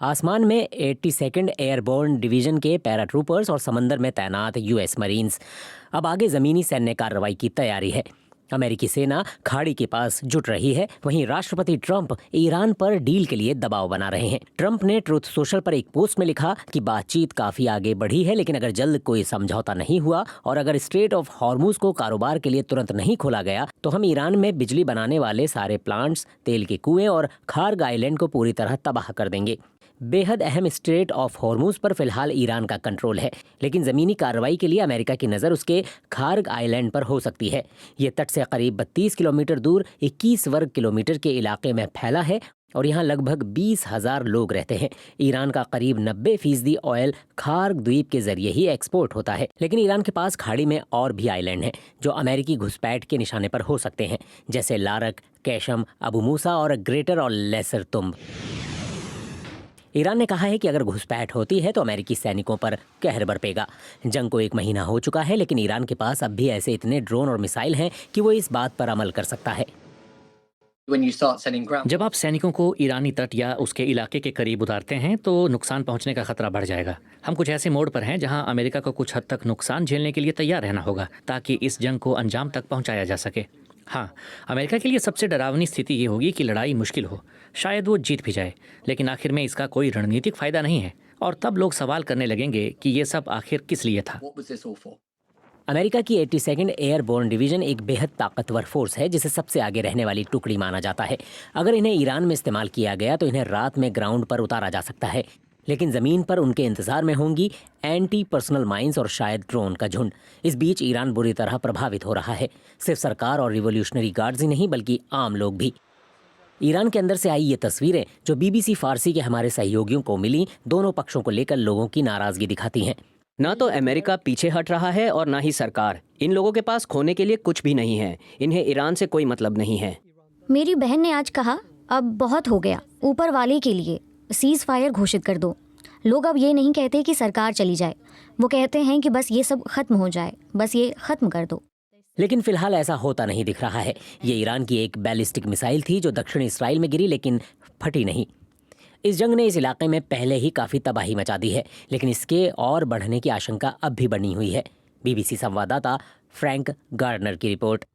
आसमान में 82nd airborne division के पैराट्रूपर्स और समंदर में तैनात यूएस मरीन्स। अब आगे ज़मीनी सैन्य कार्रवाई की तैयारी है। अमेरिकी सेना खाड़ी के पास जुट रही है। वहीं राष्ट्रपति ट्रंप ईरान पर डील के लिए दबाव बना रहे हैं। ट्रंप ने ट्रुथ सोशल पर एक पोस्ट में लिखा कि बातचीत काफ़ी आगे बढ़ी है, लेकिन अगर जल्द कोई समझौता नहीं हुआ और अगर स्ट्रेट ऑफ हॉर्मुज को कारोबार के लिए तुरंत नहीं खोला गया तो हम ईरान में बिजली बनाने वाले सारे प्लांट्स, तेल के कुएं और खार्ग आइलैंड को पूरी तरह तबाह कर देंगे। बेहद अहम स्ट्रेट ऑफ हॉर्मुज पर फिलहाल ईरान का कंट्रोल है, लेकिन ज़मीनी कार्रवाई के लिए अमेरिका की नज़र उसके खार्ग आइलैंड पर हो सकती है। ये तट से करीब 32 किलोमीटर दूर 21 वर्ग किलोमीटर के इलाके में फैला है और यहाँ लगभग 20,000 लोग रहते हैं। ईरान का करीब 90% ऑयल खार्ग द्वीप के जरिए ही एक्सपोर्ट होता है, लेकिन ईरान के पास खाड़ी में और भी आइलैंड हैं जो अमेरिकी घुसपैठ के निशाने पर हो सकते हैं, जैसे लारक, कैशम, अबू मूसा और ग्रेटर और लेसर तुम्ब। ईरान ने कहा है कि अगर घुसपैठ होती है तो अमेरिकी सैनिकों पर कहर बरपेगा। जंग को 1 महीना हो चुका है, लेकिन ईरान के पास अब भी ऐसे इतने ड्रोन और मिसाइल हैं कि वो इस बात पर अमल कर सकता है। जब आप सैनिकों को ईरानी तट या उसके इलाके के करीब उतारते हैं तो नुकसान पहुंचने का खतरा बढ़ जाएगा। हम कुछ ऐसे मोड़ पर हैं जहां अमेरिका को कुछ हद तक नुकसान झेलने के लिए तैयार रहना होगा ताकि इस जंग को अंजाम तक पहुंचाया जा सके। हाँ, अमेरिका के लिए सबसे डरावनी स्थिति ये होगी कि लड़ाई मुश्किल हो, शायद वो जीत भी जाए, लेकिन आखिर में इसका कोई रणनीतिक फ़ायदा नहीं है और तब लोग सवाल करने लगेंगे कि ये सब आखिर किस लिए था। अमेरिका की 82nd एयरबोर्न डिवीजन एक बेहद ताकतवर फोर्स है जिसे सबसे आगे रहने वाली टुकड़ी माना जाता है। अगर इन्हें ईरान में इस्तेमाल किया गया तो इन्हें रात में ग्राउंड पर उतारा जा सकता है, लेकिन ज़मीन पर उनके इंतजार में होंगी एंटी पर्सनल माइंस और शायद ड्रोन का झुंड। इस बीच ईरान बुरी तरह प्रभावित हो रहा है। सिर्फ सरकार और रिवोल्यूशनरी गार्ड्स ही नहीं बल्कि आम लोग भी। ईरान के अंदर से आई ये तस्वीरें जो BBC फारसी के हमारे सहयोगियों को मिली, दोनों पक्षों को लेकर लोगों की नाराजगी दिखाती हैं। ना तो अमेरिका पीछे हट रहा है और ना ही सरकार। इन लोगों के पास खोने के लिए कुछ भी नहीं है। इन्हें ईरान से कोई मतलब नहीं है। मेरी बहन ने आज कहा, अब बहुत हो गया, ऊपर वाले के लिए सीज फायर घोषित कर दो। लोग अब ये नहीं कहते कि सरकार चली जाए, वो कहते हैं कि बस ये सब खत्म हो जाए, बस ये खत्म कर दो। लेकिन फिलहाल ऐसा होता नहीं दिख रहा है। ये ईरान की एक बैलिस्टिक मिसाइल थी जो दक्षिणी इसराइल में गिरी, लेकिन फटी नहीं। इस जंग ने इस इलाके में पहले ही काफ़ी तबाही मचा दी है, लेकिन इसके और बढ़ने की आशंका अब भी बनी हुई है। BBC संवाददाता फ्रैंक गार्डनर की रिपोर्ट।